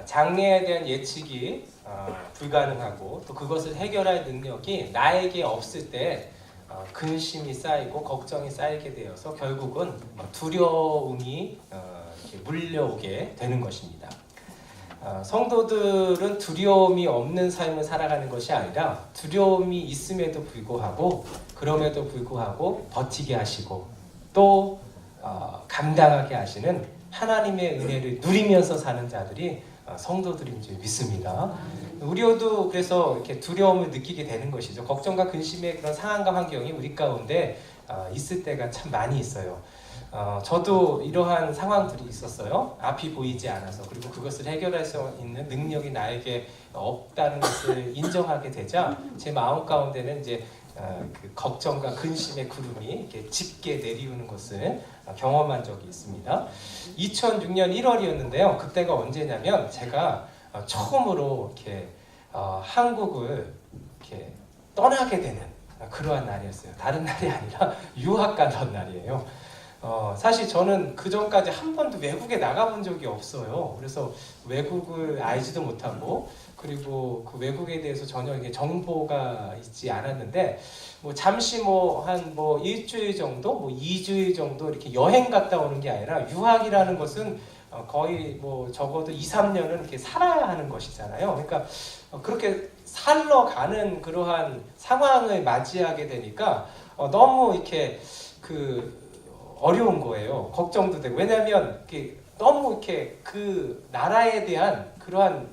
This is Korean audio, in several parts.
장래에 대한 예측이 불가능하고 또 그것을 해결할 능력이 나에게 없을 때 근심이 쌓이고 걱정이 쌓이게 되어서 결국은 두려움이 이렇게 물려오게 되는 것입니다. 성도들은 두려움이 없는 삶을 살아가는 것이 아니라 두려움이 있음에도 불구하고 그럼에도 불구하고 버티게 하시고 또 감당하게 하시는 하나님의 은혜를 누리면서 사는 자들이 성도들인 줄 믿습니다. 우리도 그래서 이렇게 두려움을 느끼게 되는 것이죠. 걱정과 근심의 그런 상황과 환경이 우리 가운데 있을 때가 참 많이 있어요. 저도 이러한 상황들이 있었어요. 앞이 보이지 않아서. 그리고 그것을 해결할 수 있는 능력이 나에게 없다는 것을 인정하게 되자 제 마음 가운데는 이제 그 걱정과 근심의 구름이 이렇게 짙게 내리우는 것을 경험한 적이 있습니다. 2006년 1월이었는데요. 그때가 언제냐면 제가 처음으로 이렇게 한국을 이렇게 떠나게 되는 그러한 날이었어요. 다른 날이 아니라 유학 가던 날이에요. 사실 저는 그 전까지 한 번도 외국에 나가본 적이 없어요. 그래서 외국을 알지도 못하고 그리고 그 외국에 대해서 전혀 이게 정보가 있지 않았는데 잠시 한 일주일 정도, 2주일 정도 이렇게 여행 갔다 오는 게 아니라 유학이라는 것은 거의 적어도 2, 3년은 이렇게 살아야 하는 것이잖아요. 그러니까 그렇게 살러 가는 그러한 상황을 맞이하게 되니까 너무 이렇게 어려운 거예요. 걱정도 되고. 왜냐하면 너무 이렇게 그 나라에 대한 그러한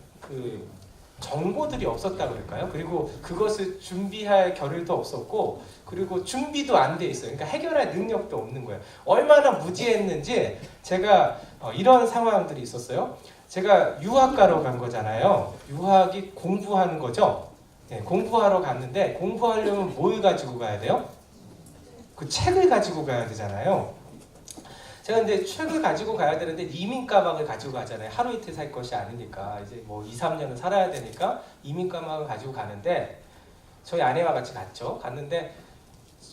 정보들이 없었다 그럴까요? 그리고 그것을 준비할 겨를도 없었고, 그리고 준비도 안 돼 있어요. 그러니까 해결할 능력도 없는 거예요. 얼마나 무지했는지 제가 이런 상황들이 있었어요. 제가 유학 가러 간 거잖아요. 유학이 공부하는 거죠. 네, 공부하러 갔는데 공부하려면 뭘 가지고 가야 돼요? 그 책을 가지고 가야 되잖아요. 제가 근데 책을 가지고 가야 되는데 이민 가방을 가지고 가잖아요. 하루 이틀 살 것이 아니니까 이제 2, 3년은 살아야 되니까 이민 가방을 가지고 가는데 저희 아내와 같이 갔는데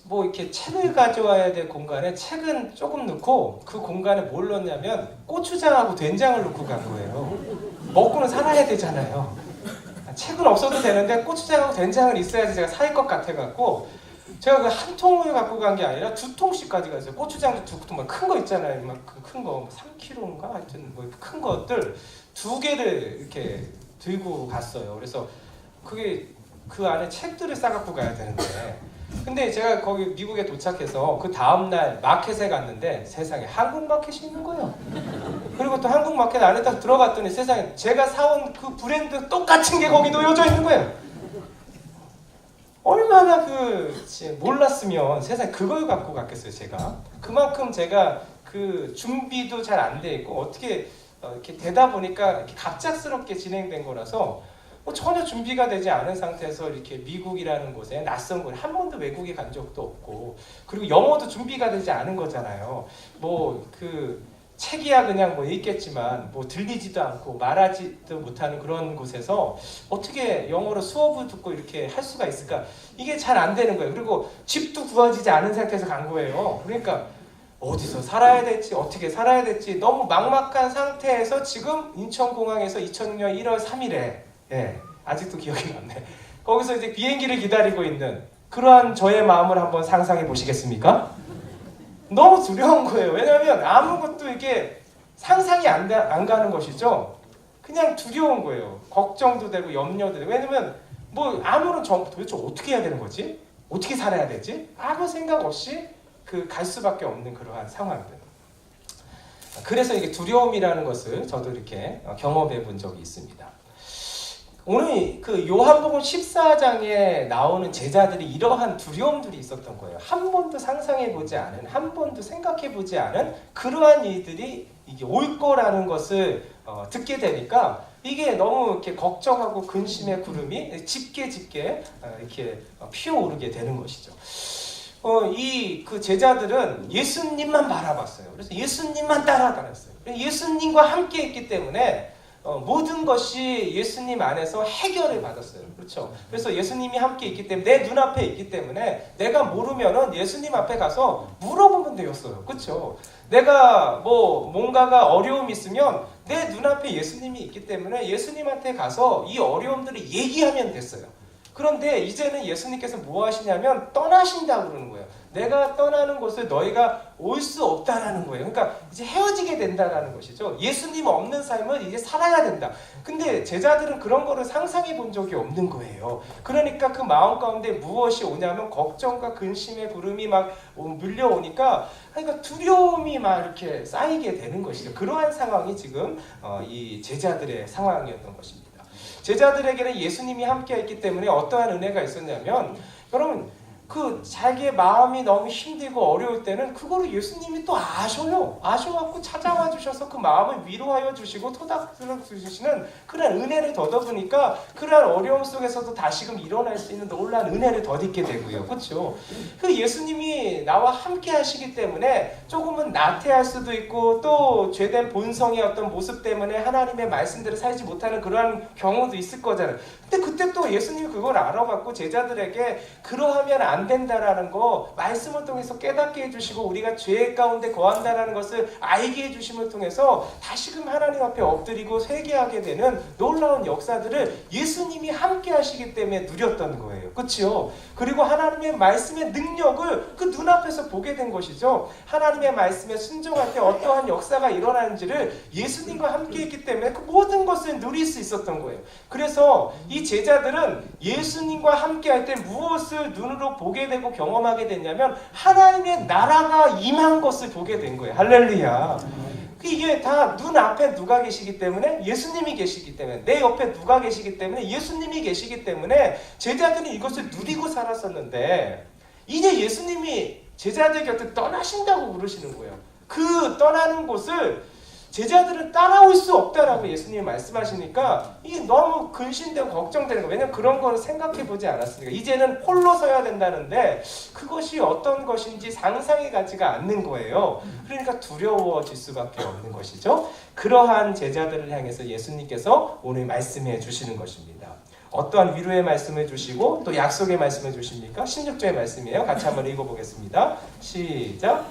이렇게 책을 가져와야 될 공간에 책은 조금 넣고 그 공간에 뭘 넣냐면 고추장하고 된장을 넣고 간 거예요. 먹고는 살아야 되잖아요. 책은 없어도 되는데 고추장하고 된장은 있어야지 제가 살 것 같아갖고 제가 그 한 통을 갖고 간 게 아니라 2통씩 가져갔어요. 고추장도 2통, 큰 거 있잖아요. 큰 거, 3kg인가? 하여튼 큰 것들 2개를 이렇게 들고 갔어요. 그래서 그게 그 안에 책들을 싸갖고 가야 되는데. 근데 제가 거기 미국에 도착해서 그 다음날 마켓에 갔는데 세상에 한국 마켓이 있는 거예요. 그리고 또 한국 마켓 안에 딱 들어갔더니 세상에 제가 사온 그 브랜드 똑같은 게 거기 놓여져 있는 거예요. 얼마나 몰랐으면 세상에 그걸 갖고 갔겠어요, 제가. 그만큼 제가 그 준비도 잘 안 돼 있고 어떻게 이렇게 되다 보니까 이렇게 갑작스럽게 진행된 거라서 전혀 준비가 되지 않은 상태에서 이렇게 미국이라는 곳에 낯선 곳에 한 번도 외국에 간 적도 없고 그리고 영어도 준비가 되지 않은 거잖아요. 책이야 그냥 읽겠지만 들리지도 않고 말하지도 못하는 그런 곳에서 어떻게 영어로 수업을 듣고 이렇게 할 수가 있을까? 이게 잘 안 되는 거예요. 그리고 집도 구해지지 않은 상태에서 간 거예요. 그러니까 어디서 살아야 될지 어떻게 살아야 될지 너무 막막한 상태에서 지금 인천공항에서 2006년 1월 3일에 아직도 기억이 나네. 거기서 이제 비행기를 기다리고 있는 그러한 저의 마음을 한번 상상해 보시겠습니까? 너무 두려운 거예요. 왜냐하면 아무것도 이게 상상이 안 가는 것이죠. 그냥 두려운 거예요. 걱정도 되고 염려도 되고. 왜냐면 아무런 정보 도대체 어떻게 해야 되는 거지? 어떻게 살아야 되지? 아무 생각 없이 갈 수밖에 없는 그러한 상황들. 그래서 이게 두려움이라는 것을 저도 이렇게 경험해 본 적이 있습니다. 오늘 요한복음 14장에 나오는 제자들이 이러한 두려움들이 있었던 거예요. 한 번도 상상해보지 않은, 한 번도 생각해보지 않은 그러한 일들이 이게 올 거라는 것을 듣게 되니까 이게 너무 이렇게 걱정하고 근심의 구름이 짙게 이렇게 피어오르게 되는 것이죠. 그 제자들은 예수님만 바라봤어요. 그래서 예수님만 따라다녔어요. 예수님과 함께 있기 때문에 모든 것이 예수님 안에서 해결을 받았어요. 그렇죠? 그래서 예수님이 함께 있기 때문에 내 눈앞에 있기 때문에 내가 모르면은 예수님 앞에 가서 물어보면 되었어요. 그렇죠? 내가 뭔가가 어려움이 있으면 내 눈앞에 예수님이 있기 때문에 예수님한테 가서 이 어려움들을 얘기하면 됐어요. 그런데 이제는 예수님께서 뭐 하시냐면 떠나신다고 그러는 거예요. 내가 떠나는 곳을 너희가 올 수 없다라는 거예요. 그러니까 이제 헤어지게 된다라는 것이죠. 예수님 없는 삶을 이제 살아야 된다. 근데 제자들은 그런 거를 상상해 본 적이 없는 거예요. 그러니까 그 마음 가운데 무엇이 오냐면 걱정과 근심의 구름이 막 밀려오니까 그러니까 두려움이 막 이렇게 쌓이게 되는 것이죠. 그러한 상황이 지금 이 제자들의 상황이었던 것입니다. 제자들에게는 예수님이 함께 있기 때문에 어떠한 은혜가 있었냐면 여러분 그 자기의 마음이 너무 힘들고 어려울 때는 그거를 예수님이 또 아셔요. 아셔갖고 찾아와 주셔서 그 마음을 위로하여 주시고 토닥여 주시는 그런 은혜를 더더보니까 그런 어려움 속에서도 다시금 일어날 수 있는 놀라운 은혜를 덧입게 되고요. 그렇죠? 그 예수님이 나와 함께 하시기 때문에 조금은 나태할 수도 있고 또 죄된 본성의 어떤 모습 때문에 하나님의 말씀대로 살지 못하는 그러한 경우도 있을 거잖아요. 근데 그때 또 예수님이 그걸 알아갖고 제자들에게 그러하면 안 된다라는 거 말씀을 통해서 깨닫게 해주시고 우리가 죄 가운데 거한다라는 것을 알게 해주심을 통해서 다시금 하나님 앞에 엎드리고 회개하게 되는 놀라운 역사들을 예수님이 함께 하시기 때문에 누렸던 거예요. 그렇죠? 그리고 하나님의 말씀의 능력을 그 눈앞에서 보게 된 것이죠. 하나님의 말씀에 순종할 때 어떠한 역사가 일어나는지를 예수님과 함께 했기 때문에 그 모든 것을 누릴 수 있었던 거예요. 그래서 이 제자들은 예수님과 함께 할 때 무엇을 눈으로 보게 되고 경험하게 됐냐면 하나님의 나라가 임한 것을 보게 된 거예요. 할렐루야. 이게 다 눈앞에 누가 계시기 때문에 예수님이 계시기 때문에 내 옆에 누가 계시기 때문에 예수님이 계시기 때문에 제자들은 이것을 누리고 살았었는데 이제 예수님이 제자들 곁에 떠나신다고 그러시는 거예요. 그 떠나는 곳을 제자들은 따라올 수 없다라고 예수님이 말씀하시니까 이게 너무 근심되고 걱정되는 거예요. 왜냐하면 그런 거는 생각해 보지 않았으니까. 이제는 홀로 서야 된다는데 그것이 어떤 것인지 상상이 가지가 않는 거예요. 그러니까 두려워질 수밖에 없는 것이죠. 그러한 제자들을 향해서 예수님께서 오늘 말씀해 주시는 것입니다. 어떠한 위로의 말씀을 주시고 또 약속의 말씀을 주십니까? 16절의 말씀이에요. 같이 한번 읽어보겠습니다. 시작.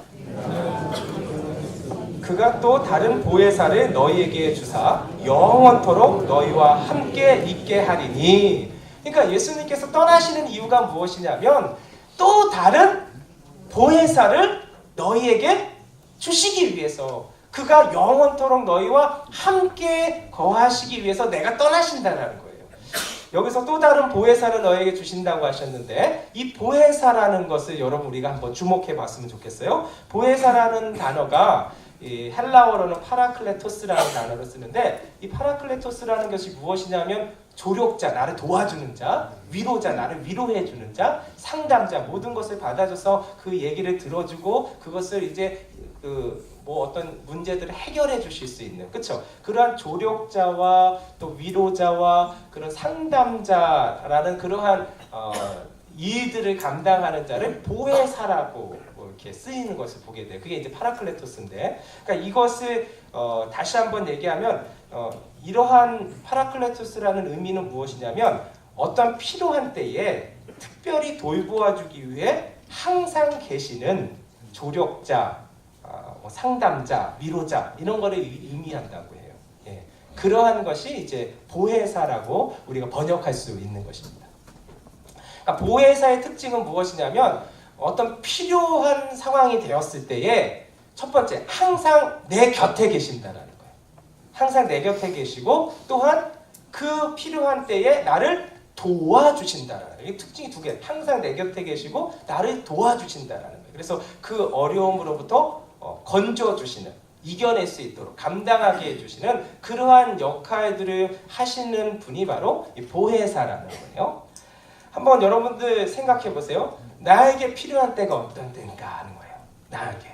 그가 또 다른 보혜사를 너희에게 주사 영원토록 너희와 함께 있게 하리니. 그러니까 예수님께서 떠나시는 이유가 무엇이냐면 또 다른 보혜사를 너희에게 주시기 위해서 그가 영원토록 너희와 함께 거하시기 위해서 내가 떠나신다는 거예요. 여기서 또 다른 보혜사를 너에게 주신다고 하셨는데 이 보혜사라는 것을 여러분 우리가 한번 주목해 봤으면 좋겠어요. 보혜사라는 단어가 이 헬라어로는 파라클레토스라는 단어를 쓰는데 이 파라클레토스라는 것이 무엇이냐면 조력자, 나를 도와주는 자, 위로자, 나를 위로해주는 자, 상담자, 모든 것을 받아줘서 그 얘기를 들어주고 그것을 이제 뭐 어떤 문제들을 해결해 주실 수 있는, 그렇죠? 그러한 조력자와 또 위로자와 그런 상담자라는 그러한 일들을 감당하는 자를 보혜사라고 이렇게 쓰이는 것을 보게 돼요. 그게 이제 파라클레토스인데, 그러니까 이것을 다시 한번 얘기하면 이러한 파라클레토스라는 의미는 무엇이냐면 어떤 필요한 때에 특별히 돌보아주기 위해 항상 계시는 조력자, 상담자, 위로자 이런 거를 의미한다고 해요. 예. 그러한 것이 이제 보혜사라고 우리가 번역할 수 있는 것입니다. 그러니까 보혜사의 특징은 무엇이냐면 어떤 필요한 상황이 되었을 때에 첫 번째, 항상 내 곁에 계신다라는 거예요. 항상 내 곁에 계시고 또한 그 필요한 때에 나를 도와주신다라는 거예요. 이 특징이 두 개. 항상 내 곁에 계시고 나를 도와주신다라는 거예요. 그래서 그 어려움으로부터 건져주시는, 이겨낼 수 있도록 감당하게 해주시는 그러한 역할들을 하시는 분이 바로 이 보혜사라는 거예요. 한번 여러분들 생각해 보세요. 나에게 필요한 때가 어떤 때인가 하는 거예요. 나에게.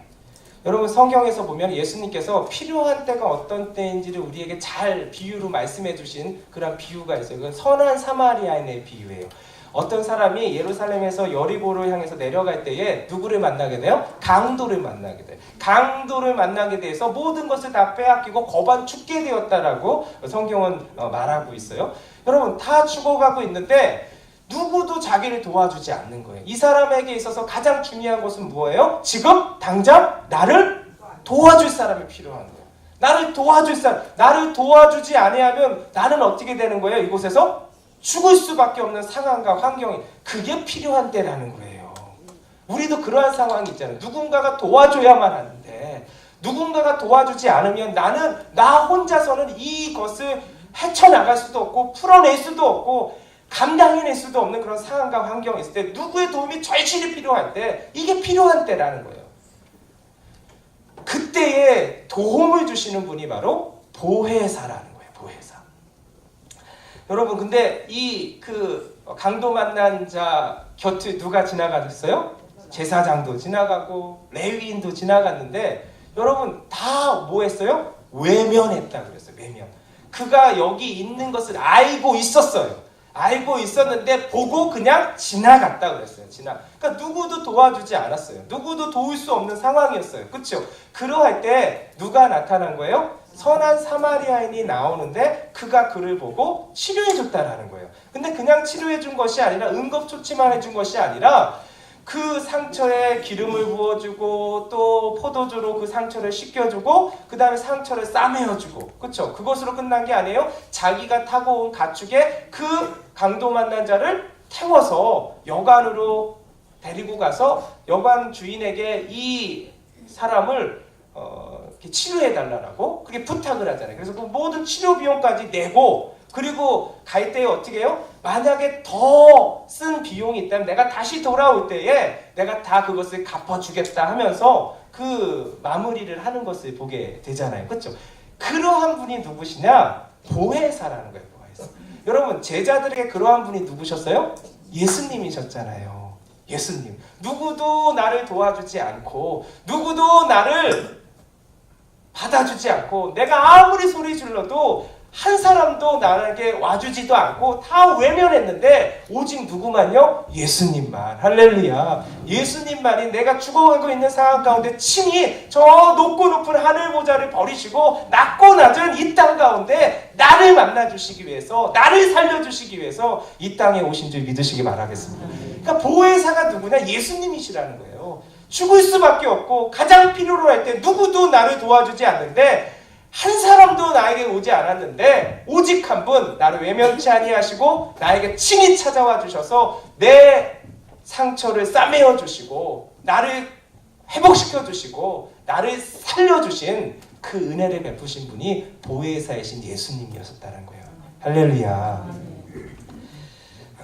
여러분 성경에서 보면 예수님께서 필요한 때가 어떤 때인지를 우리에게 잘 비유로 말씀해 주신 그런 비유가 있어요. 그건 선한 사마리아인의 비유예요. 어떤 사람이 예루살렘에서 여리고를 향해서 내려갈 때에 누구를 만나게 돼요? 강도를 만나게 돼요. 강도를 만나게 돼서 모든 것을 다 빼앗기고 거반 죽게 되었다라고 성경은 말하고 있어요. 여러분 다 죽어가고 있는데 누구도 자기를 도와주지 않는 거예요. 이 사람에게 있어서 가장 중요한 것은 뭐예요? 지금 당장 나를 도와줄 사람이 필요한 거예요. 나를 도와줄 사람, 나를 도와주지 아니하면 나는 어떻게 되는 거예요? 이곳에서 죽을 수밖에 없는 상황과 환경이 그게 필요한 때라는 거예요. 우리도 그러한 상황이 있잖아요. 누군가가 도와줘야만 하는데 누군가가 도와주지 않으면 나는 나 혼자서는 이것을 헤쳐나갈 수도 없고 풀어낼 수도 없고 감당해낼 수도 없는 그런 상황과 환경이 있을 때 누구의 도움이 절실히 필요할 때 이게 필요한 때라는 거예요. 그때에 도움을 주시는 분이 바로 보혜사라는 거예요. 보혜사. 여러분 근데 이 강도 만난 자 곁을 누가 지나갔어요? 제사장도 지나가고 레위인도 지나갔는데 여러분 다 뭐 했어요? 외면했다 그랬어요. 외면. 그가 여기 있는 것을 알고 있었어요. 알고 있었는데 보고 그냥 지나갔다 그랬어요. 그러니까 누구도 도와주지 않았어요. 누구도 도울 수 없는 상황이었어요. 그렇죠? 그러할 때 누가 나타난 거예요? 선한 사마리아인이 나오는데 그가 그를 보고 치료해 줬다라는 거예요. 근데 그냥 치료해 준 것이 아니라 응급처치만 해준 것이 아니라 그 상처에 기름을 부어주고 또 포도주로 그 상처를 씻겨주고 그 다음에 상처를 싸매어주고 그렇죠? 그것으로 끝난 게 아니에요. 자기가 타고 온 가축에 그 강도 만난 자를 태워서 여관으로 데리고 가서 여관 주인에게 이 사람을 치료해 달라고 그게 부탁을 하잖아요. 그래서 그 모든 치료 비용까지 내고 그리고 갈 때에 어떻게 해요? 만약에 더 쓴 비용이 있다면 내가 다시 돌아올 때에 내가 다 그것을 갚아주겠다 하면서 그 마무리를 하는 것을 보게 되잖아요. 그렇죠? 그러한 분이 누구시냐? 보혜사라는 거예요. 보혜사. 여러분 제자들에게 그러한 분이 누구셨어요? 예수님이셨잖아요. 예수님. 누구도 나를 도와주지 않고 누구도 나를 받아주지 않고 내가 아무리 소리 질러도 한 사람도 나에게 와주지도 않고 다 외면했는데 오직 누구만요? 예수님만. 할렐루야. 예수님만이 내가 죽어가고 있는 상황 가운데 친히 저 높고 높은 하늘 보좌를 버리시고 낮고 낮은 이 땅 가운데 나를 만나주시기 위해서 나를 살려주시기 위해서 이 땅에 오신 줄 믿으시기 바라겠습니다. 그러니까 보혜사가 누구냐? 예수님이시라는 거예요. 죽을 수밖에 없고 가장 필요로 할 때 누구도 나를 도와주지 않는데 한 사람도 나에게 오지 않았는데 오직 한 분 나를 외면치 아니하시고 나에게 친히 찾아와 주셔서 내 상처를 싸매어 주시고 나를 회복시켜 주시고 나를 살려주신 그 은혜를 베푸신 분이 보혜사이신 예수님이었다는 거예요. 할렐루야.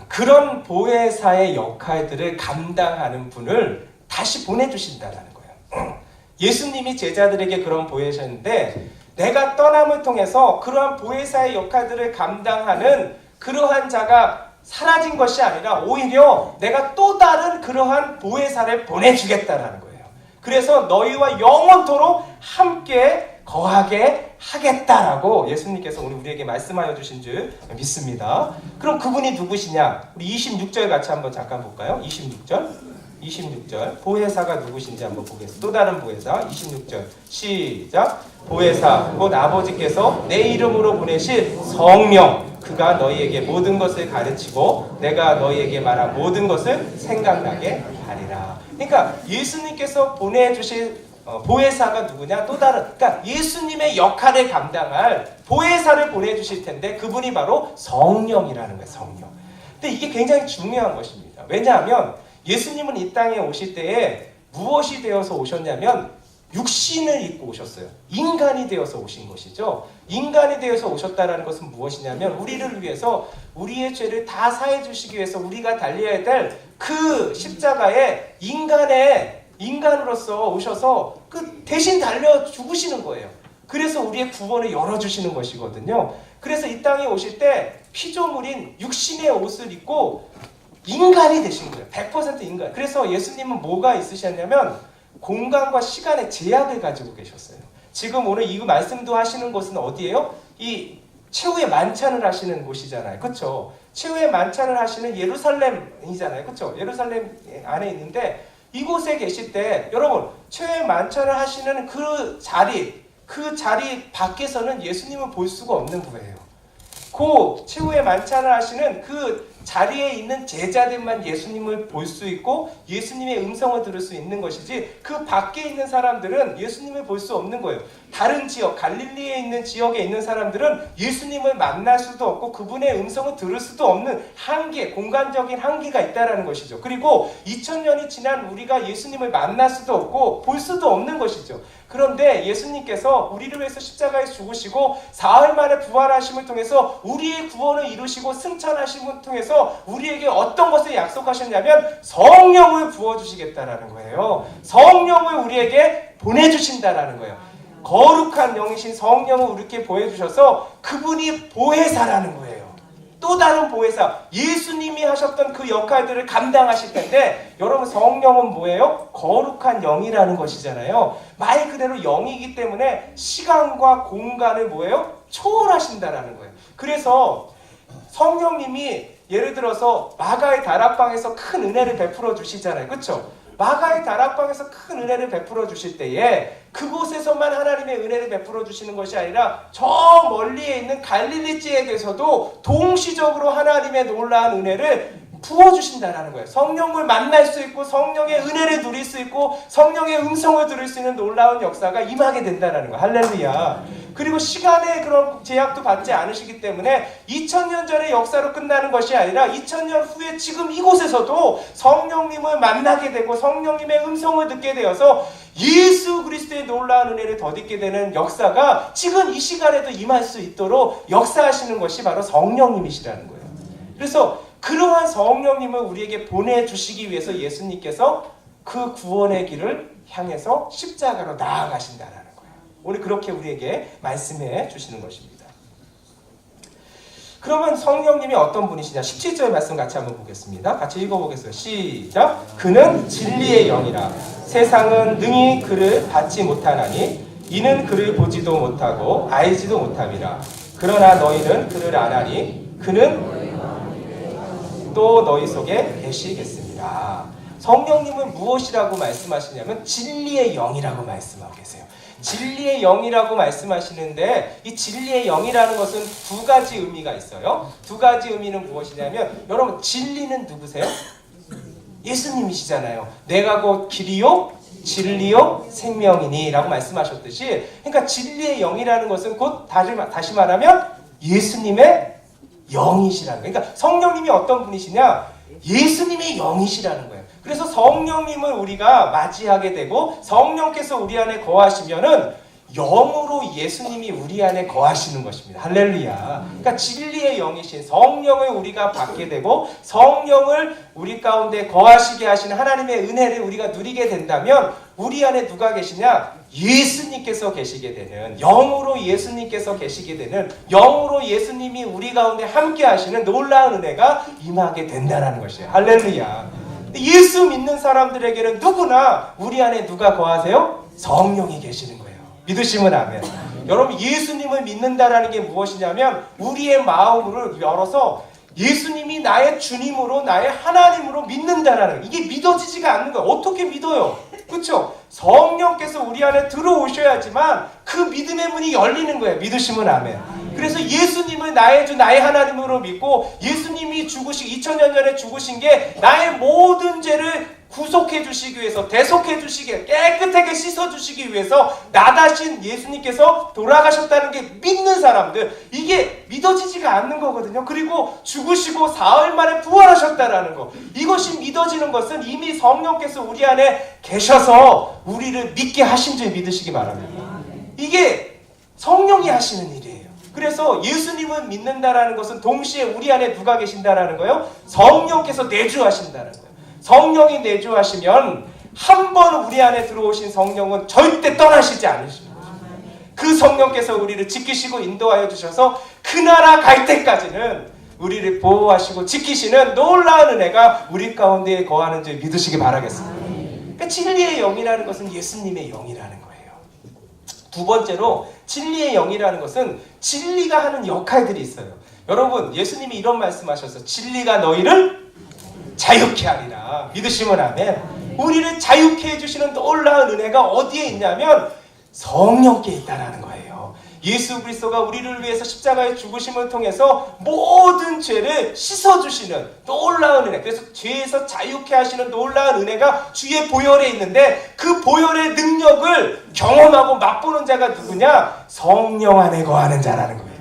그런 보혜사의 역할들을 감당하는 분을 다시 보내주신다는 거예요. 예수님이 제자들에게 그런 보혜사였는데 내가 떠남을 통해서 그러한 보혜사의 역할들을 감당하는 그러한 자가 사라진 것이 아니라 오히려 내가 또 다른 그러한 보혜사를 보내주겠다라는 거예요. 그래서 너희와 영원토록 함께 거하게 하겠다라고 예수님께서 오늘 우리에게 말씀하여 주신 줄 믿습니다. 그럼 그분이 누구시냐? 우리 26절 같이 한번 잠깐 볼까요? 26절 보혜사가 누구신지 한번 보겠습니다. 또 다른 보혜사 26절 시작. 보혜사 곧 아버지께서 내 이름으로 보내실 성령 그가 너희에게 모든 것을 가르치고 내가 너희에게 말한 모든 것을 생각나게 하리라. 그러니까 예수님께서 보내주실 보혜사가 누구냐? 또 다른 그러니까 예수님의 역할을 감당할 보혜사를 보내주실 텐데 그분이 바로 성령이라는 거예요. 성령. 근데 이게 굉장히 중요한 것입니다. 왜냐하면 예수님은 이 땅에 오실 때에 무엇이 되어서 오셨냐면 육신을 입고 오셨어요. 인간이 되어서 오신 것이죠. 인간이 되어서 오셨다는 것은 무엇이냐면 우리를 위해서 우리의 죄를 다 사해 주시기 위해서 우리가 달려야 될 그 십자가에 인간으로서 오셔서 그 대신 달려 죽으시는 거예요. 그래서 우리의 구원을 열어주시는 것이거든요. 그래서 이 땅에 오실 때 피조물인 육신의 옷을 입고 인간이 되신 거예요. 100% 인간. 그래서 예수님은 뭐가 있으셨냐면 공간과 시간의 제약을 가지고 계셨어요. 지금 오늘 이 말씀도 하시는 곳은 어디예요? 이 최후의 만찬을 하시는 곳이잖아요. 그렇죠? 최후의 만찬을 하시는 예루살렘이잖아요. 그렇죠? 예루살렘 안에 있는데 이곳에 계실 때 여러분 최후의 만찬을 하시는 그 자리 밖에서는 예수님을 볼 수가 없는 거예요. 그 최후의 만찬을 하시는 그 자리에 있는 제자들만 예수님을 볼 수 있고 예수님의 음성을 들을 수 있는 것이지 그 밖에 있는 사람들은 예수님을 볼 수 없는 거예요. 다른 지역, 갈릴리에 있는 지역에 있는 사람들은 예수님을 만날 수도 없고 그분의 음성을 들을 수도 없는 한계, 공간적인 한계가 있다는 것이죠. 그리고 2000년이 지난 우리가 예수님을 만날 수도 없고 볼 수도 없는 것이죠. 그런데 예수님께서 우리를 위해서 십자가에 죽으시고 사흘 만에 부활하심을 통해서 우리의 구원을 이루시고 승천하심을 통해서 우리에게 어떤 것을 약속하셨냐면 성령을 부어주시겠다라는 거예요. 성령을 우리에게 보내주신다라는 거예요. 거룩한 영이신 성령을 우리에게 보여주셔서 그분이 보혜사라는 거예요. 또 다른 보혜사, 예수님이 하셨던 그 역할들을 감당하실 텐데 여러분 성령은 뭐예요? 거룩한 영이라는 것이잖아요. 말 그대로 영이기 때문에 시간과 공간을 뭐예요? 초월하신다라는 거예요. 그래서 성령님이 예를 들어서 마가의 다락방에서 큰 은혜를 베풀어 주시잖아요. 그렇죠? 마가의 다락방에서 큰 은혜를 베풀어 주실 때에 그곳에서만 하나님의 은혜를 베풀어 주시는 것이 아니라 저 멀리에 있는 갈릴리 지역에서도 동시적으로 하나님의 놀라운 은혜를 부어주신다는 거예요. 성령을 만날 수 있고 성령의 은혜를 누릴 수 있고 성령의 음성을 들을 수 있는 놀라운 역사가 임하게 된다는 거예요. 할렐루야. 그리고 시간의 그런 제약도 받지 않으시기 때문에 2000년 전의 역사로 끝나는 것이 아니라 2000년 후에 지금 이곳에서도 성령님을 만나게 되고 성령님의 음성을 듣게 되어서 예수 그리스도의 놀라운 은혜를 덧입게 되는 역사가 지금 이 시간에도 임할 수 있도록 역사하시는 것이 바로 성령님이시라는 거예요. 그래서 그러한 성령님을 우리에게 보내주시기 위해서 예수님께서 그 구원의 길을 향해서 십자가로 나아가신다는 거예요. 오늘 그렇게 우리에게 말씀해 주시는 것입니다. 그러면 성령님이 어떤 분이시냐? 17절 말씀 같이 한번 보겠습니다. 같이 읽어보겠습니다. 시작! 그는 진리의 영이라 세상은 능히 그를 받지 못하나니 이는 그를 보지도 못하고 알지도 못함이라. 그러나 너희는 그를 아나니 그는 또 너희 속에 계시겠습니다. 성령님은 무엇이라고 말씀하시냐면 진리의 영이라고 말씀하고 계세요. 진리의 영이라고 말씀하시는데 이 진리의 영이라는 것은 두 가지 의미가 있어요. 두 가지 의미는 무엇이냐면 여러분 진리는 누구세요? 예수님이시잖아요. 내가 곧 길이요 진리요 생명이니 라고 말씀하셨듯이 그러니까 진리의 영이라는 것은 곧 다시 말하면 예수님의 영이시라는 거예요. 그러니까 성령님이 어떤 분이시냐? 예수님의 영이시라는 거예요. 그래서 성령님을 우리가 맞이하게 되고 성령께서 우리 안에 거하시면은 영으로 예수님이 우리 안에 거하시는 것입니다. 할렐루야. 그러니까 진리의 영이신 성령을 우리가 받게 되고 성령을 우리 가운데 거하시게 하시는 하나님의 은혜를 우리가 누리게 된다면 우리 안에 누가 계시냐? 예수님께서 계시게 되는 영으로 예수님께서 계시게 되는 영으로 예수님이 우리 가운데 함께 하시는 놀라운 은혜가 임하게 된다는 것이에요. 할렐루야. 예수 믿는 사람들에게는 누구나 우리 안에 누가 거하세요? 성령이 계시는 거예요. 믿으시면 아멘. 여러분 예수님을 믿는다라는 게 무엇이냐면 우리의 마음을 열어서 예수님이 나의 주님으로 나의 하나님으로 믿는다라는 거예요. 이게 믿어지지가 않는 거예요. 어떻게 믿어요? 그렇죠? 성령께서 우리 안에 들어오셔야지만 그 믿음의 문이 열리는 거예요. 믿으시면 아멘. 그래서 예수님을 나의 주 나의 하나님으로 믿고 예수님이 죽으시기 2000년 전에 죽으신 게 나의 모든 죄를 구속해 주시기 위해서 대속해 주시기 깨끗하게 씻어 주시기 위해서 나 대신 예수님께서 돌아가셨다는 게 믿는 사람들 이게 믿어지지가 않는 거거든요. 그리고 죽으시고 사흘 만에 부활하셨다라는 거 이것이 믿어지는 것은 이미 성령께서 우리 안에 계셔서 우리를 믿게 하신 줄 믿으시기 바랍니다. 이게 성령이 하시는 일이에요. 그래서 예수님을 믿는다라는 것은 동시에 우리 안에 누가 계신다라는 거예요? 성령께서 내주하신다는 거예요. 성령이 내주하시면 한 번 우리 안에 들어오신 성령은 절대 떠나시지 않으십니다. 그 성령께서 우리를 지키시고 인도하여 주셔서 그 나라 갈 때까지는 우리를 보호하시고 지키시는 놀라운 은혜가 우리 가운데 거하는 줄 믿으시기 바라겠습니다. 그러니까 진리의 영이라는 것은 예수님의 영이라는 거예요. 두 번째로 진리의 영이라는 것은 진리가 하는 역할들이 있어요. 여러분 예수님이 이런 말씀하셔서 진리가 너희를 자유케 하리라. 믿으시면 아멘. 우리를 자유케 해주시는 놀라운 은혜가 어디에 있냐면 성령께 있다라는 거예요. 예수 그리스도가 우리를 위해서 십자가의 죽으심을 통해서 모든 죄를 씻어주시는 놀라운 은혜, 그래서 죄에서 자유케 하시는 놀라운 은혜가 주의 보혈에 있는데, 그 보혈의 능력을 경험하고 맛보는 자가 누구냐? 성령 안에 거하는 자라는 거예요.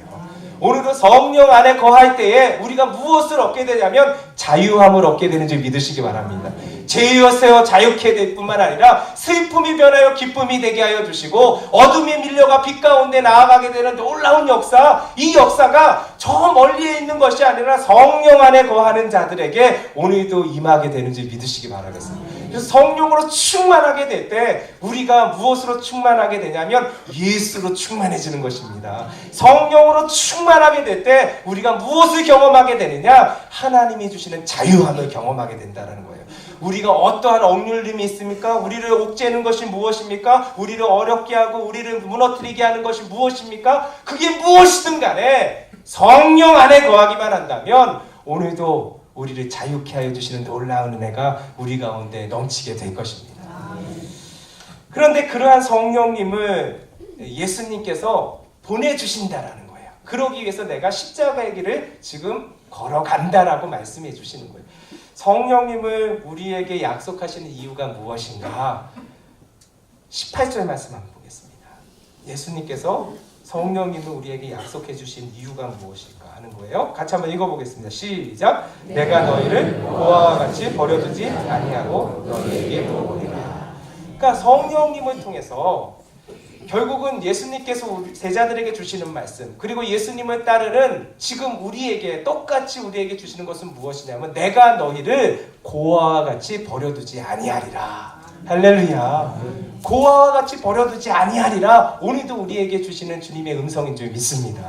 오늘도 성령 안에 거할 때에 우리가 무엇을 얻게 되냐면 자유함을 얻게 되는 줄 믿으시기 바랍니다. 죄였어요 자유케 될 뿐만 아니라 슬픔이 변하여 기쁨이 되게 하여 주시고, 어둠이 밀려가 빛 가운데 나아가게 되는 놀라운 역사, 이 역사가 저 멀리에 있는 것이 아니라 성령 안에 거하는 자들에게 오늘도 임하게 되는 줄 믿으시기 바라겠습니다. 그래서 성령으로 충만하게 될 때 우리가 무엇으로 충만하게 되냐면 예수로 충만해지는 것입니다. 성령으로 충만하게 될 때 우리가 무엇을 경험하게 되느냐? 하나님이 주시는 자유함을 경험하게 된다는 거예요. 우리가 어떠한 억눌림이 있습니까? 우리를 옥죄는 것이 무엇입니까? 우리를 어렵게 하고 우리를 무너뜨리게 하는 것이 무엇입니까? 그게 무엇이든 간에 성령 안에 거하기만 한다면 오늘도 우리를 자유케 하여 주시는 놀라운 은혜가 우리 가운데 넘치게 될 것입니다. 그런데 그러한 성령님을 예수님께서 보내주신다라는 거예요. 그러기 위해서 내가 십자가의 길을 지금 걸어간다라고 말씀해 주시는 거예요. 성령님을 우리에게 약속하시는 이유가 무엇인가? 18절 말씀 한번 보겠습니다. 예수님께서 성령님을 우리에게 약속해 주신 이유가 무엇일까 하는 거예요. 같이 한번 읽어보겠습니다. 시작. 내가 너희를 고아와 같이 버려두지 아니하고 너희에게 보내리라. 그러니까 성령님을 통해서 결국은 예수님께서 우리 제자들에게 주시는 말씀, 그리고 예수님을 따르는 지금 우리에게 똑같이 우리에게 주시는 것은 무엇이냐면 내가 너희를 고아와 같이 버려두지 아니하리라. 할렐루야. 고아와 같이 버려두지 아니하리라. 오늘도 우리에게 주시는 주님의 음성인 줄 믿습니다.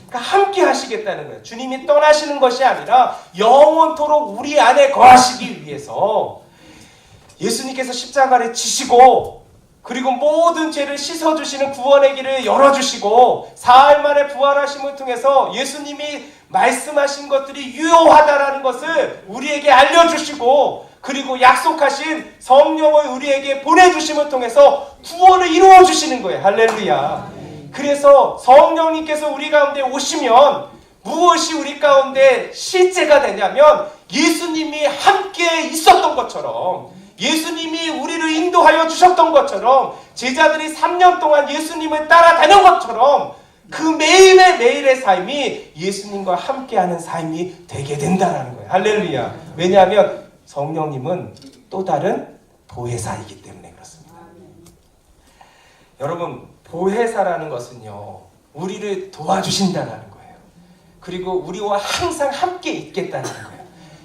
그러니까 함께 하시겠다는 거예요. 주님이 떠나시는 것이 아니라 영원토록 우리 안에 거하시기 위해서 예수님께서 십자가를 지시고, 그리고 모든 죄를 씻어주시는 구원의 길을 열어주시고, 사흘 만에 부활하심을 통해서 예수님이 말씀하신 것들이 유효하다라는 것을 우리에게 알려주시고, 그리고 약속하신 성령을 우리에게 보내주심을 통해서 구원을 이루어주시는 거예요. 할렐루야. 그래서 성령님께서 우리 가운데 오시면 무엇이 우리 가운데 실제가 되냐면 예수님이 함께 있었던 것처럼, 예수님이 우리를 인도하여 주셨던 것처럼, 제자들이 3년 동안 예수님을 따라다닌 것처럼 그 매일의 삶이 예수님과 함께하는 삶이 되게 된다는 거예요. 할렐루야. 왜냐하면 성령님은 또 다른 보혜사이기 때문에 그렇습니다. 여러분, 보혜사라는 것은요, 우리를 도와주신다는 거예요. 그리고 우리와 항상 함께 있겠다는 거예요.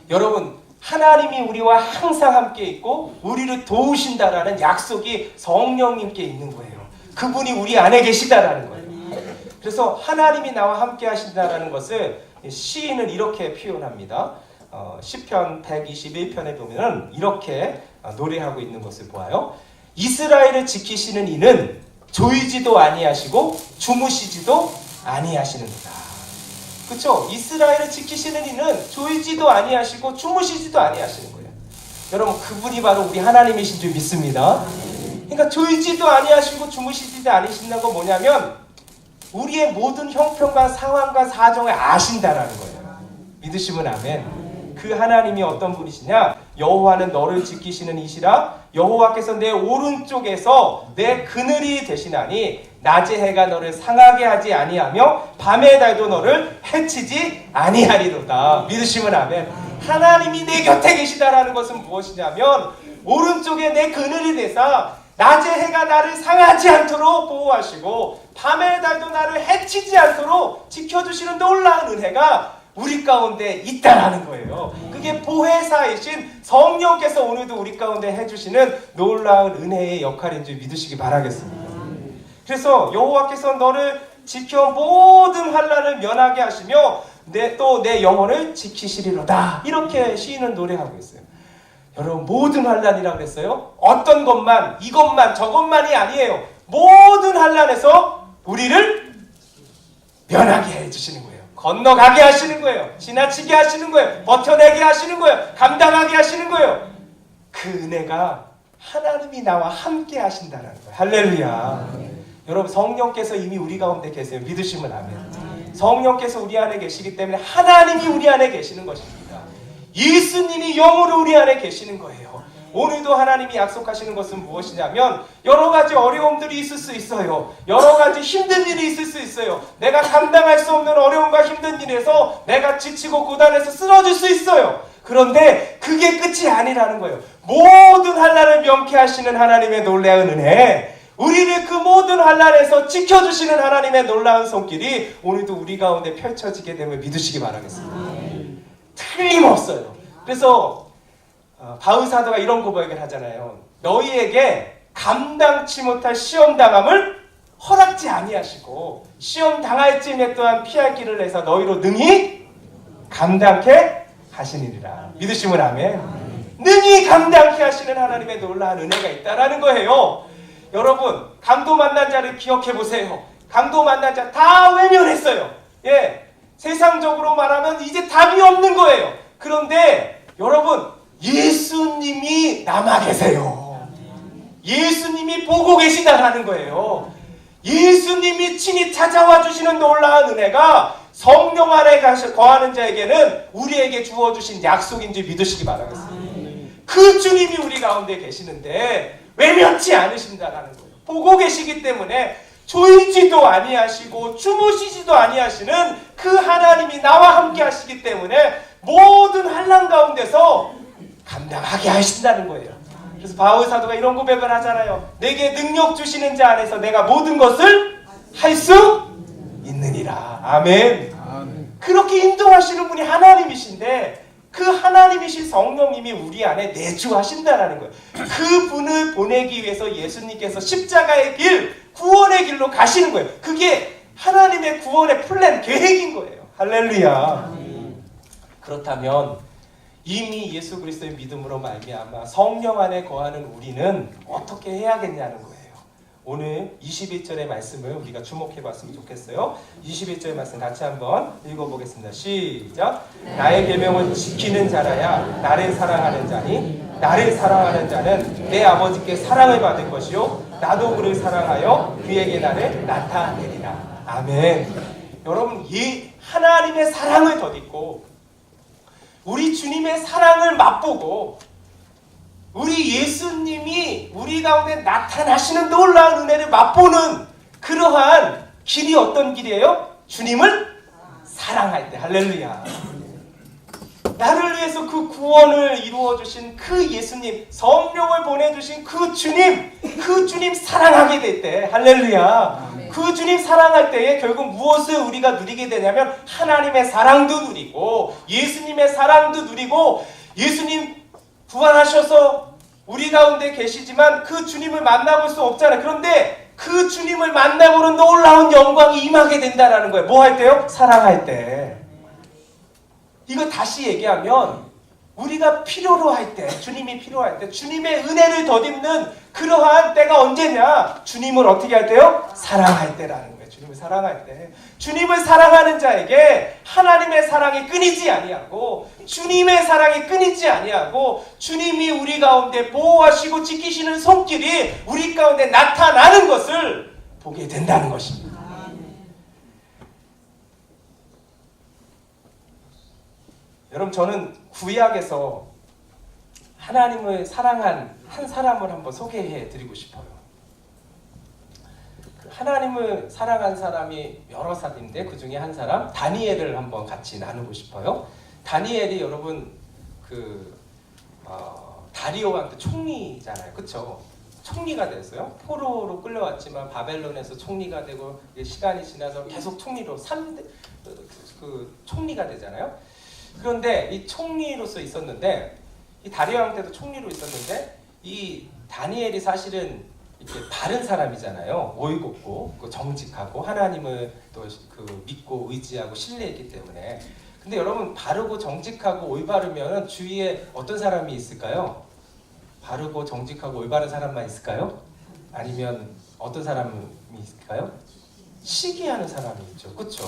여러분, 하나님이 우리와 항상 함께 있고 우리를 도우신다라는 약속이 성령님께 있는 거예요. 그분이 우리 안에 계시다라는 거예요. 그래서 하나님이 나와 함께 하신다라는 것을 시인은 이렇게 표현합니다. 시편 121편에 보면은 이렇게 노래하고 있는 것을 보아요. 이스라엘을 지키시는 이는 졸지도 아니하시고 주무시지도 아니하시는구나. 그렇죠? 이스라엘을 지키시는 이는 졸지도 아니하시고 주무시지도 아니하시는 거예요. 여러분, 그분이 바로 우리 하나님이신 줄 믿습니다. 그러니까 졸지도 아니하시고 주무시지도 아니신다는 건 뭐냐면 우리의 모든 형편과 상황과 사정을 아신다라는 거예요. 믿으시면 아멘. 그 하나님이 어떤 분이시냐? 여호와는 너를 지키시는 이시라. 여호와께서 내 오른쪽에서 내 그늘이 되시나니 낮의 해가 너를 상하게 하지 아니하며 밤의 달도 너를 해치지 아니하리로다. 믿으시면 아멘. 하나님이 내 곁에 계시다라는 것은 무엇이냐면 오른쪽에 내 그늘이 되사 낮의 해가 나를 상하지 않도록 보호하시고 밤의 달도 나를 해치지 않도록 지켜주시는 놀라운 은혜가 우리 가운데 있다라는 거예요. 그게 보혜사이신 성령께서 오늘도 우리 가운데 해주시는 놀라운 은혜의 역할인 줄 믿으시기 바라겠습니다. 그래서 여호와께서 너를 지켜 모든 환난을 면하게 하시며 또 내 영혼을 지키시리로다. 이렇게 시인은 노래하고 있어요. 여러분, 모든 환난이라고 했어요. 어떤 것만, 이것만, 저것만이 아니에요. 모든 환난에서 우리를 면하게 해주시는 거예요. 건너가게 하시는 거예요. 지나치게 하시는 거예요. 버텨내게 하시는 거예요. 감당하게 하시는 거예요. 그 은혜가 하나님이 나와 함께 하신다는 거예요. 할렐루야. 여러분 성령께서 이미 우리 가운데 계세요. 믿으시면 아멘. 성령께서 우리 안에 계시기 때문에 하나님이 우리 안에 계시는 것입니다. 예수님이 영으로 우리 안에 계시는 거예요. 오늘도 하나님이 약속하시는 것은 무엇이냐면 여러 가지 어려움들이 있을 수 있어요. 여러 가지 힘든 일이 있을 수 있어요. 내가 감당할 수 없는 어려움과 힘든 일에서 내가 지치고 고단해서 쓰러질 수 있어요. 그런데 그게 끝이 아니라는 거예요. 모든 환난을 명쾌하시는 하나님의 놀라운 은혜, 우리를 그 모든 환난에서 지켜주시는 하나님의 놀라운 손길이 오늘도 우리 가운데 펼쳐지게 됨을 믿으시기 바라겠습니다. 틀림없어요. 그래서 바울 사도가 이런 고백을 하잖아요. 너희에게 감당치 못할 시험 당함을 허락지 아니하시고 시험 당할 쯤에 또한 피할 길을 내서 너희로 능히 감당케 하시니라. 믿으시면 아멘. 능히 감당케 하시는 하나님의 놀라운 은혜가 있다라는 거예요. 여러분 강도 만난 자를 기억해 보세요. 강도 만난 자 다 외면했어요. 예, 세상적으로 말하면 이제 답이 없는 거예요. 그런데 여러분 예수님이 남아 계세요. 예수님이 보고 계시다라는 거예요. 예수님이 친히 찾아와 주시는 놀라운 은혜가 성령 안에 거하는 자에게는 우리에게 주어주신 약속인지 믿으시기 바라겠습니다. 그 주님이 우리 가운데 계시는데 외면치 않으신다라는 거예요. 보고 계시기 때문에 졸지도 아니하시고 주무시지도 아니하시는 그 하나님이 나와 함께 하시기 때문에 모든 환난 가운데서 감당하게 하신다는 거예요. 그래서 바울 사도가 이런 고백을 하잖아요. 내게 능력 주시는 자 안에서 내가 모든 것을 할 수 있느니라. 아멘. 그렇게 인도하시는 분이 하나님이신데 그 하나님이신 성령님이 우리 안에 내주하신다라는 거예요. 그 분을 보내기 위해서 예수님께서 십자가의 길, 구원의 길로 가시는 거예요. 그게 하나님의 구원의 플랜, 계획인 거예요. 할렐루야. 그렇다면 이미 예수 그리스도의 믿음으로 말미암아 성령 안에 거하는 우리는 어떻게 해야겠냐는 거예요. 오늘 21절의 말씀을 우리가 주목해 봤으면 좋겠어요. 21절의 말씀 같이 한번 읽어보겠습니다. 시작. 나의 계명을 지키는 자라야 나를 사랑하는 자니 나를 사랑하는 자는 내 아버지께 사랑을 받을 것이요 나도 그를 사랑하여 그에게 나를 나타내리라. 아멘. 여러분 이 하나님의 사랑을 덧입고 우리 주님의 사랑을 맛보고 우리 예수님이 우리 가운데 나타나시는 놀라운 은혜를 맛보는 그러한 길이 어떤 길이에요? 주님을 사랑할 때. 할렐루야. 나를 위해서 그 구원을 이루어주신 그 예수님, 성령을 보내주신 그 주님 사랑하게 될 때. 할렐루야. 그 주님 사랑할 때에 결국 무엇을 우리가 누리게 되냐면 하나님의 사랑도 누리고 예수님의 사랑도 누리고 예수님 부활하셔서 우리 가운데 계시지만 그 주님을 만나볼 수 없잖아요. 그런데 그 주님을 만나보는 놀라운 영광이 임하게 된다는 거예요. 뭐 할 때요? 사랑할 때. 이거 다시 얘기하면 우리가 필요로 할 때, 주님이 필요할 때, 주님의 은혜를 덧입는 그러한 때가 언제냐? 주님을 어떻게 할 때요? 사랑할 때라는 거예요. 주님을 사랑할 때. 주님을 사랑하는 자에게 하나님의 사랑이 끊이지 아니하고 주님의 사랑이 끊이지 아니하고 주님이 우리 가운데 보호하시고 지키시는 손길이 우리 가운데 나타나는 것을 보게 된다는 것입니다. 여러분 저는 구약에서 하나님을 사랑한 한 사람을 한번 소개해 드리고 싶어요. 하나님을 사랑한 사람이 여러 사람인데 그 중에 한 사람 다니엘을 한번 같이 나누고 싶어요. 다니엘이 여러분 다리오한테 총리잖아요. 그렇죠? 총리가 됐어요. 포로로 끌려왔지만 바벨론에서 총리가 되고 시간이 지나서 계속 총리로 3대 총리가 되잖아요. 그런데 이 총리로서 있었는데 이 다리오 왕 때도 총리로 있었는데 이 다니엘이 사실은 이렇게 바른 사람이잖아요. 올곧고 정직하고 하나님을 또 믿고 의지하고 신뢰했기 때문에. 근데 여러분 바르고 정직하고 올바르면 주위에 어떤 사람이 있을까요? 바르고 정직하고 올바른 사람만 있을까요? 아니면 어떤 사람이 있을까요? 시기하는 사람이 있죠. 그렇죠?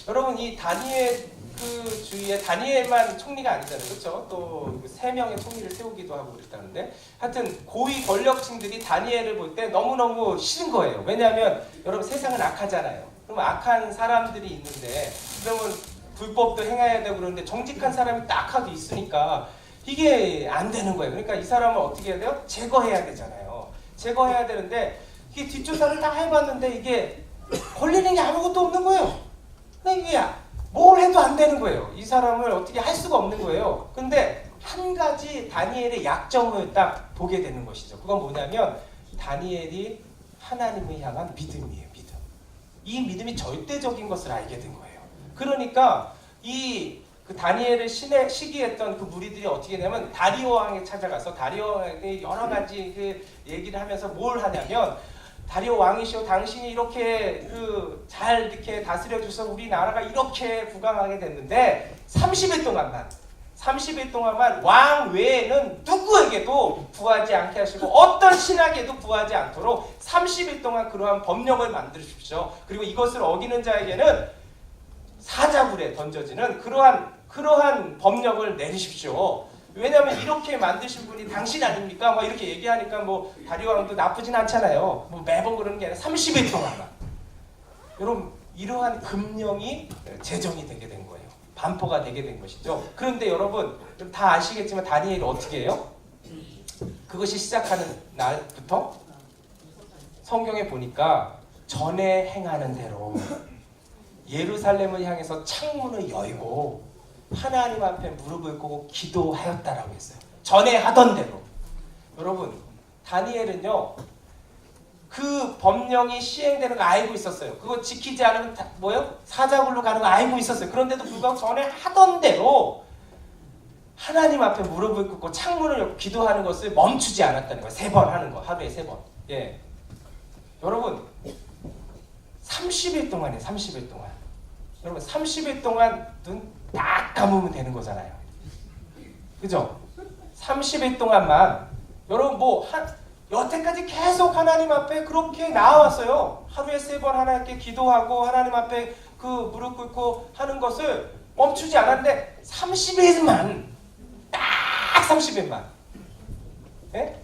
여러분 이 다니엘 그 주위에 다니엘만 총리가 아니잖아요, 그렇죠? 또 세 명의 총리를 세우기도 하고 그랬다는데, 하여튼 고위 권력층들이 다니엘을 볼 때 너무너무 싫은 거예요. 왜냐하면 여러분 세상은 악하잖아요. 그럼 악한 사람들이 있는데 그러면 불법도 행해야 되고 그러는데 정직한 사람이 딱 하도 있으니까 이게 안 되는 거예요. 그러니까 이 사람을 어떻게 해야 돼요? 제거해야 되잖아요. 제거해야 되는데 이게 뒷조사를 다 해봤는데 이게 걸리는 게 아무것도 없는 거예요. 이게 뭘 해도 안 되는 거예요. 이 사람을 어떻게 할 수가 없는 거예요. 근데 한 가지 다니엘의 약점을 딱 보게 되는 것이죠. 그건 뭐냐면 다니엘이 하나님을 향한 믿음이에요. 믿음. 이 믿음이 절대적인 것을 알게 된 거예요. 그러니까 그 다니엘을 시기했던 그 무리들이 어떻게 되냐면 다리오 왕에 찾아가서 다리오 왕에게 여러 가지 그 얘기를 하면서 뭘 하냐면, 다리오 왕이시오, 당신이 이렇게 잘 이렇게 다스려 주셔서 우리 나라가 이렇게 부강하게 됐는데 30일 동안만 왕 외에는 누구에게도 구하지 않게 하시고 어떤 신하에게도 구하지 않도록 30일 동안 그러한 법령을 만드십시오. 그리고 이것을 어기는 자에게는 사자굴에 던져지는 그러한 법령을 내리십시오. 왜냐하면 이렇게 만드신 분이 당신 아닙니까? 뭐 이렇게 얘기하니까 뭐 다리오 왕도 나쁘진 않잖아요. 뭐 매번 그러는 게 아니라 30일 동안만. 여러분 이러한 금령이 제정이 되게 된 거예요. 반포가 되게 된 것이죠. 그런데 여러분 다 아시겠지만 다니엘이 어떻게 해요? 그것이 시작하는 날부터 성경에 보니까 전에 행하는 대로 예루살렘을 향해서 창문을 열고 하나님 앞에 무릎을 꿇고 기도하였다라고 했어요. 전에 하던 대로. 여러분 다니엘은요 그 법령이 시행되는 거 알고 있었어요. 그거 지키지 않으면 사자굴로 가는 거 알고 있었어요. 그런데도 불구하고 전에 하던 대로 하나님 앞에 무릎을 꿇고 창문을 열고 기도하는 것을 멈추지 않았다는 거예요. 3번 하는 거. 하루에 3번. 예. 여러분 30일 동안이에요. 30일 동안. 여러분 30일 동안 눈 딱 감으면 되는 거잖아요. 그죠? 30일 동안만 여러분 여태까지 계속 하나님 앞에 그렇게 나와왔어요. 하루에 3번 하나님께 기도하고 하나님 앞에 그 무릎 꿇고 하는 것을 멈추지 않았는데 30일만 딱 30일만 예?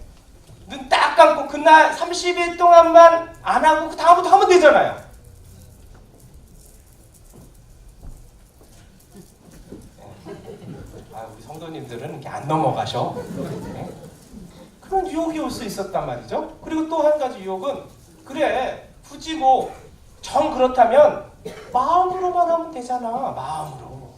눈 딱 감고 그날 30일 동안만 안 하고 그 다음부터 하면 되잖아요. 우리 성도님들은 이렇게 안 넘어가셔. 네? 그런 유혹이 올 수 있었단 말이죠. 그리고 또 한 가지 유혹은 그래 굳이 정 그렇다면 마음으로만 하면 되잖아. 마음으로.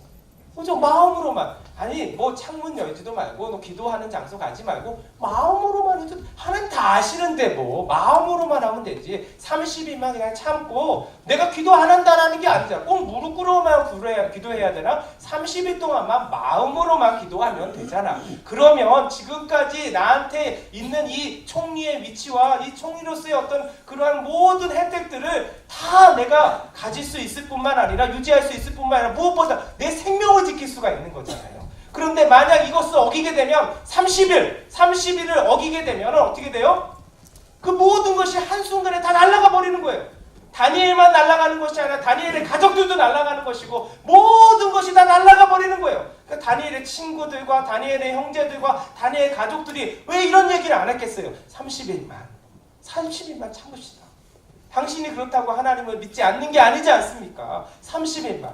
그죠? 마음으로만. 아니 창문 열지도 말고 너 기도하는 장소 가지 말고 마음으로만 해도 하나님 다 아시는데 마음으로만 하면 되지. 30일만 그냥 참고 내가 기도 안 한다라는 게 아니잖아. 꼭 무릎 꿇어만 기도해야 되나? 30일 동안만 마음으로만 기도하면 되잖아. 그러면 지금까지 나한테 있는 이 총리의 위치와 이 총리로서의 어떤 그러한 모든 혜택들을 다 내가 가질 수 있을 뿐만 아니라 유지할 수 있을 뿐만 아니라 무엇보다 내 생명을 지킬 수가 있는 거잖아요. 그런데 만약 이것을 어기게 되면 30일을 어기게 되면 어떻게 돼요? 그 모든 것이 한순간에 다 날아가 버리는 거예요. 다니엘만 날아가는 것이 아니라 다니엘의 가족들도 날아가는 것이고 모든 것이 다 날아가 버리는 거예요. 그러니까 다니엘의 친구들과 다니엘의 형제들과 다니엘 가족들이 왜 이런 얘기를 안 했겠어요? 30일만 참읍시다. 당신이 그렇다고 하나님을 믿지 않는 게 아니지 않습니까? 30일만.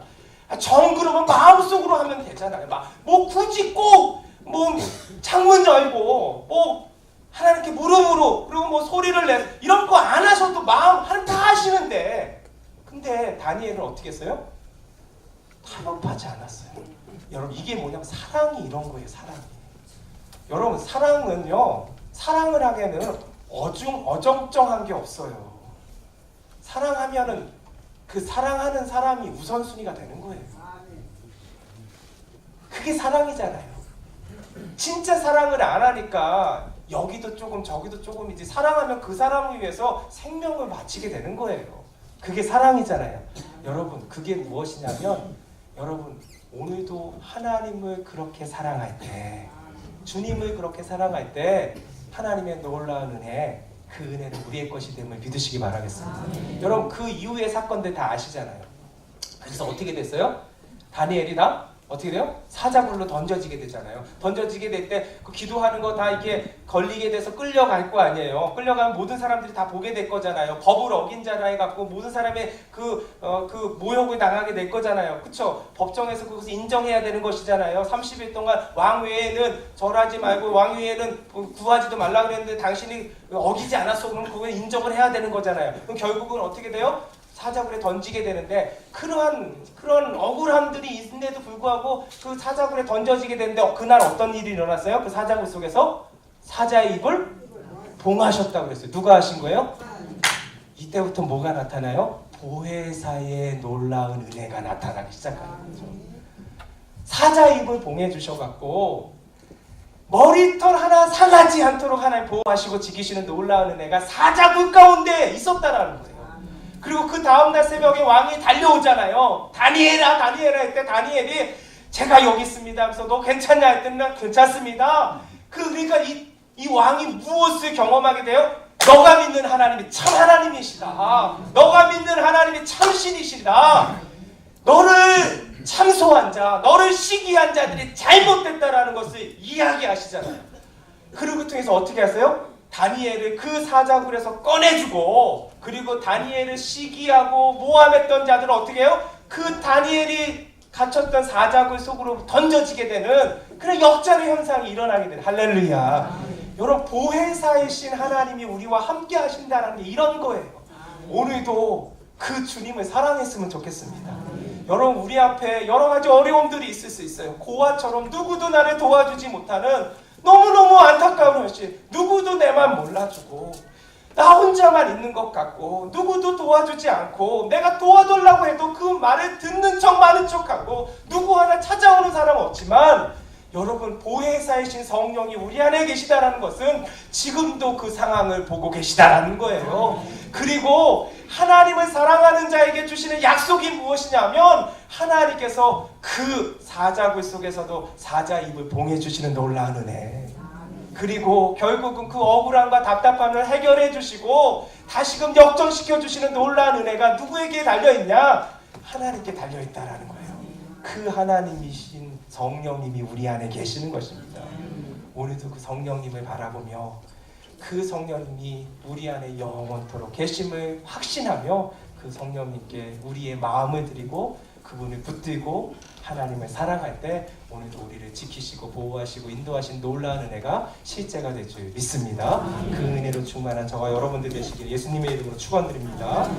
정 그러면 마음속으로 하면 되잖아요. 굳이 꼭 창문 열고 하나님께 무릎으로 그리고 소리를 내 이런 거 안 하셔도 마음 하나님 다 하시는데, 근데 다니엘은 어떻게 했어요? 타협하지 않았어요. 여러분 이게 뭐냐면 사랑이 이런 거예요. 사랑이. 여러분 사랑은요, 사랑을 하기에는 어정쩡한 게 없어요. 사랑하면은 그 사랑하는 사람이 우선순위가 되는 거예요. 그게 사랑이잖아요. 진짜 사랑을 안 하니까 여기도 조금 저기도 조금이지, 사랑하면 그 사람을 위해서 생명을 바치게 되는 거예요. 그게 사랑이잖아요. 여러분 그게 무엇이냐면, 여러분 오늘도 하나님을 그렇게 사랑할 때, 주님을 그렇게 사랑할 때 하나님의 놀라운 은혜, 그 은혜는 우리의 것이 됨을 믿으시기 바라겠습니다. 여러분 그 이후의 사건들 다 아시잖아요. 그래서 어떻게 됐어요? 다니엘이 다 어떻게 돼요? 사자굴로 던져지게 되잖아요. 던져지게 될 때 그 기도하는 거 다 이렇게 걸리게 돼서 끌려갈 거 아니에요. 끌려가면 모든 사람들이 다 보게 될 거잖아요. 법을 어긴 자라 해갖고 모든 사람의 그 모욕을 당하게 될 거잖아요. 그쵸? 법정에서 그것을 인정해야 되는 것이잖아요. 30일 동안 왕 외에는 절하지 말고 왕 외에는 구하지도 말라 그랬는데 당신이 어기지 않았어. 그럼 그걸 인정을 해야 되는 거잖아요. 그럼 결국은 어떻게 돼요? 사자굴에 던지게 되는데 그런 억울함들이 있는데도 불구하고 그 사자굴에 던져지게 되는데 그날 어떤 일이 일어났어요? 그 사자굴 속에서 사자의 입을 봉하셨다고 그랬어요. 누가 하신 거예요? 이때부터 뭐가 나타나요? 보혜사의 놀라운 은혜가 나타나기 시작하는 거죠. 사자의 입을 봉해 주셔갖고 머리털 하나 상하지 않도록 하나님 보호하시고 지키시는 놀라운 은혜가 사자굴 가운데 있었다라는 거예요. 그리고 그 다음날 새벽에 왕이 달려오잖아요. 다니엘아 했때 다니엘이 제가 여기 있습니다. 그래서 너 괜찮냐 했더니 난 괜찮습니다. 그러니까 이 왕이 무엇을 경험하게 돼요? 너가 믿는 하나님이 참 하나님이시다. 너가 믿는 하나님이 참 신이시다. 너를 참소한 자, 너를 시기한 자들이 잘못됐다라는 것을 이야기하시잖아요. 그리고 통해서 어떻게 하세요? 다니엘을 그 사자굴에서 꺼내주고 그리고 다니엘을 시기하고 모함했던 자들을 어떻게 해요? 그 다니엘이 갇혔던 사자굴 속으로 던져지게 되는 그런 역전의 현상이 일어나게 되는 할렐루야. 여러분 보혜사이신 하나님이 우리와 함께 하신다는 게 이런 거예요. 오늘도 그 주님을 사랑했으면 좋겠습니다. 여러분 우리 앞에 여러 가지 어려움들이 있을 수 있어요. 고아처럼 누구도 나를 도와주지 못하는 너무너무 안타까운 것이 누구도 내 맘 몰라주고 나 혼자만 있는 것 같고 누구도 도와주지 않고 내가 도와달라고 해도 그 말을 듣는 척 많은 척하고 누구 하나 찾아오는 사람은 없지만 여러분 보혜사이신 성령이 우리 안에 계시다라는 것은 지금도 그 상황을 보고 계시다라는 거예요. 그리고 하나님을 사랑하는 자에게 주시는 약속이 무엇이냐면 하나님께서 그 사자굴 속에서도 사자 입을 봉해 주시는 놀라운 은혜. 그리고 결국은 그 억울함과 답답함을 해결해 주시고 다시금 역전시켜 주시는 놀라운 은혜가 누구에게 달려있냐? 하나님께 달려있다라는 거예요. 그 하나님이신 성령님이 우리 안에 계시는 것입니다. 오늘도 그 성령님을 바라보며 그 성령님이 우리 안에 영원토록 계심을 확신하며 그 성령님께 우리의 마음을 드리고 그분을 붙들고 하나님을 사랑할 때 오늘도 우리를 지키시고 보호하시고 인도하신 놀라운 은혜가 실제가 될 줄 믿습니다. 그 은혜로 충만한 저와 여러분들 되시길 예수님의 이름으로 축원드립니다.